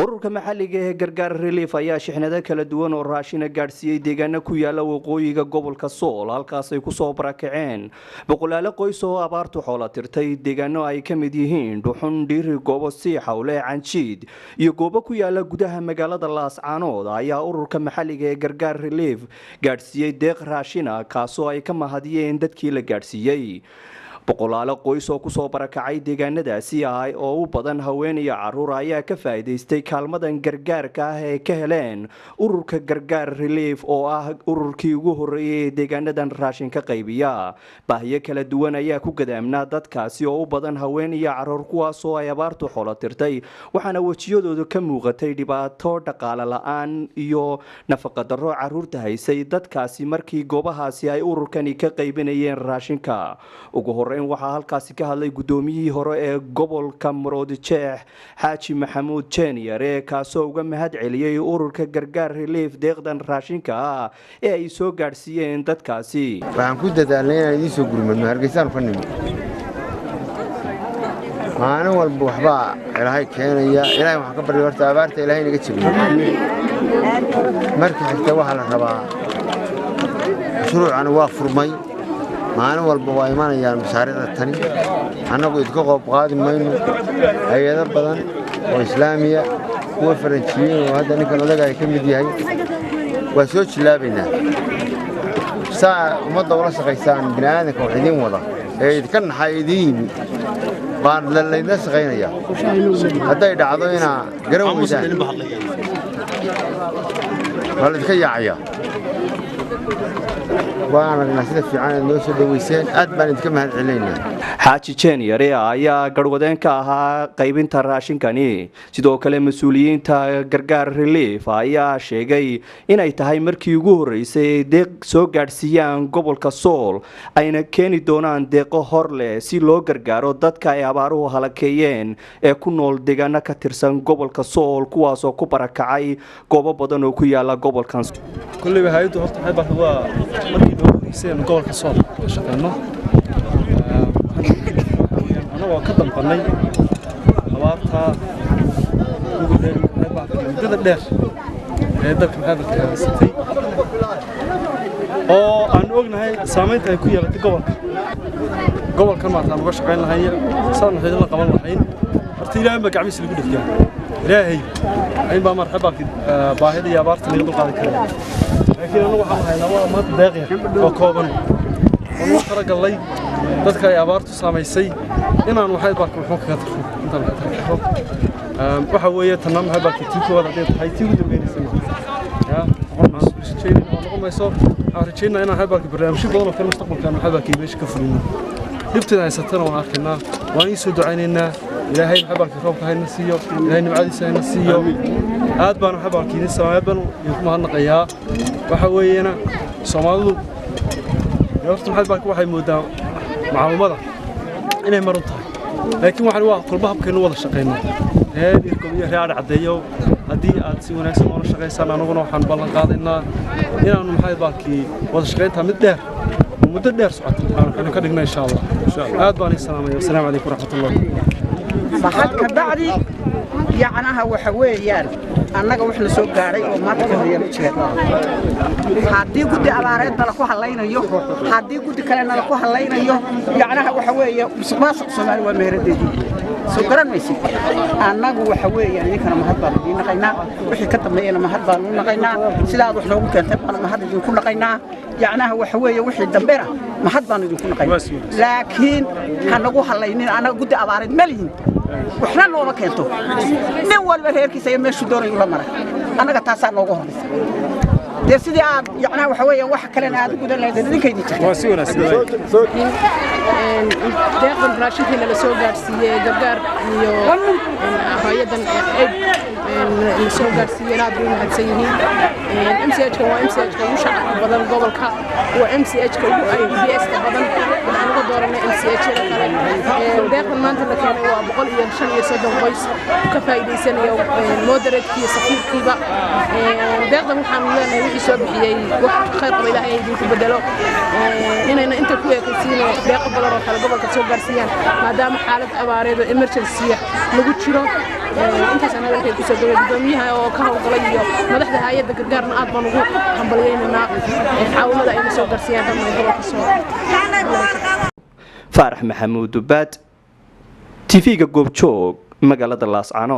ururka maxalliga ee gargaar relief ayaa shixnado kala duwan oo raashin gaarsiiyay deegaano ku yaala waqooyiga gobolka Sool halkaas ay ku soo barakaceen boqolaal qoys oo abaartu xoolo tirtay deegaano ay ka mid yihiin Dhuxun Dhiri Goobo Siixawle Canjiid iyo goobo ku yaala gudaha magaalada Laascaanood ayaa ururka maxalliga ee gargaar relief gaarsiiyay deeq raashin kaas oo ay ka mahadiyeen dadkii la gaarsiiyay boqolaal qoys oo ku soo barakacay deegaanadaasi oo u badan haween iyo caruur ayaa ka faa'iideystay kaalmadan gargaarka ah ee ka heleen ururka gargaar relief oo ah ururkii ugu horeeyay deegaanadan raashin ka qaybiya baahiyo kala duwan ayaa ku gadaamnaa dadkaasi oo u badan haween iyo caruur kuwaas oo ay abaartu xoolo tirtay waxaana wajiyadooda ka muuqatay dhibaato dhaqaale la'aan iyo nafaqa darro caruurta haysay dadkaasi markii goobahaasi ay ururkani ka qaybinayeen raashinka ugu waxaa halkaasi ka hadlay gudoomiyihii hore ee gobolka Maroodijeex Xaaji Maxamuud Jeeniyare kaasoo uga mahad celiyay ururka gargaar relief deeqdan raashinka ah ee ay soo gaarsiiyeen dadkaasi waxaan ku dadaalnay inaan idin soo gurmadno Hargeysa ku nimo maalin walba waxba Ilaahay keenaya Ilaahay waxa ka bari horta abaarta Ilaahay naga jabiyo markii xigta waxa la rabaa shuruucan waa furmay maalin walba waa imanayaan mashaariicda tani annagu idka qoob qaadi mayno hay'ado badan oo islaamiya kuwa faranjiyeyn oo hadda ninkan odaga ay ka mid yahay waa soo jilaabaynaa saa ummadda ula shaqaysaan bini'aadanka wax idiin wada ee idka naxay idiin baan laydna shaqaynaya hadday dhacdo inaa garan weydaan waa laydka yaacaya waana sida fiican loo soo dhaweyseen aad baan idinka mahad celinaa Xaaji Jeeniyare ayaa garwadeen ka ahaa qaybinta raashinkani sidoo kale mas'uuliyiinta gargaar relief ayaa sheegay inay tahay markii ugu horeysay deeq soo gaarsiiyaan gobolka Sool ayna keeni doonaan deeqo hor leh si loo gargaaro dadka ay abaaruhu halakeeyeen ee ku nool deegaano ka tirsan gobolka Sool kuwaas oo ku barakacay goobo badan oo ku yaala gobolkan kulliba hay'addu horta waxay baahdaan markii loo horeysay gobolka Sool shaqeyno أنا وكذا مقنعي أبارتها وجود الدير هذا هذا ستي أو أنا أقول هاي ساميت هاي كويا قبل كم مرة أنا بشقين هاي صار نحيد الله قبل الحين ارتيلا ما قاعد يسلك بدك لا هي الحين بقى مرحبا في باهدي أبارت اللي يقول قاعد كلام لكن أنا واحد هاي نوع ما تداغي وكوبن والله خرج الله dadka ay abaartu saameysay inaan waxay barko wuxuu ka tarfo inta la tarfo waxa weeye tanam waxay barko tiikooda hadii tahay tiigu dambeynaysan ya waxaan isjeedin oo lagu mayso arjina inaan waxay barko barnaamij badan oo mustaqbalka waxay barko meesha ka fulino dibtada ay satana waan arkaynaa waan ii soo ducaynaynaa ilaahay waxay barko roobka hayna siiyo ilaahay nimcadiisa hayna siiyo aad baan waxay barko in sabaaban iyo kuma hadnaqayaa waxa weeyena Soomaalidu horta waxay barko waxay moodaan معلومات إنها مرتها لكن واحد واحد كل باب كانوا ولا شقينا هذه القضية هي على عدية هذه أتسوي ناس ولا شقي سنة نقول وحن بالله قاعدنا إن أنا محايد باكي ولا شقيتها مدة ومدة درس أنا كنا إن شاء الله هذا بني السلام عليكم ورحمة الله بحد كبعدي يعناها وحويان أنا قوي إحنا سوق قاري وما تكون يمشي حدي قد أبارات نلقوها لينا يو حدي قد كلنا نلقوها لينا يو يعناها وحوي ما سقسنا ومهردي سكران ميسي أنا قوي حوي يعني كنا مهضبا لينا قينا وحي كتب لينا مهضبا لينا قينا سلاد وحنا ممكن تبقى مهضبا يكون قينا يعناها وحوي وحي الدمبرة مهضبا يكون قينا لكن هنقوها لينا أنا قد أبارات مليين وحنا نوما كنتو من والبا هيركيسا يمشي دوري ولا مرة أنا قطعت نوغو هرس دي سيدي يعني waxa weeye wax kale aad ku dalaysay dinkaydi waa si wanaagsan deeqdan raashinka la soo gaarsiiyay gargaar iyo hay'adan la soo gaarsiiyay aad u mahadsan yihiin MCH-ka waa MCH-ka ugu shaqada badan gobolka waa MCH-ka ugu IBS badan waxaan uga dooranay MCH-ka kale deeqdan maanta la keenay waa 135 qoys ka faa'iideysanaya moderate-kiisa safiirkiiba deeqdan waxaan leenahay wixii soo bixiyay wax khayr qaba ilaahay idinku bedelo inayna inta ku eekaysiino deeq badan oo kala gobolka soo gaarsiiyaan maadaama xaalad abaareed oo emergency lagu jiro intaas aan hadalkay ku soo dhaway gudoomiyaha oo ka hawlgalay iyo madaxda hay'adda gargaarna aad baan ugu hambalyeynaa caawimada ay soo gaarsiiyaan dhammaan gobolka soo Faarax Maxamuud Dubaad TV-ga Goobjoog magaalada Laascaanood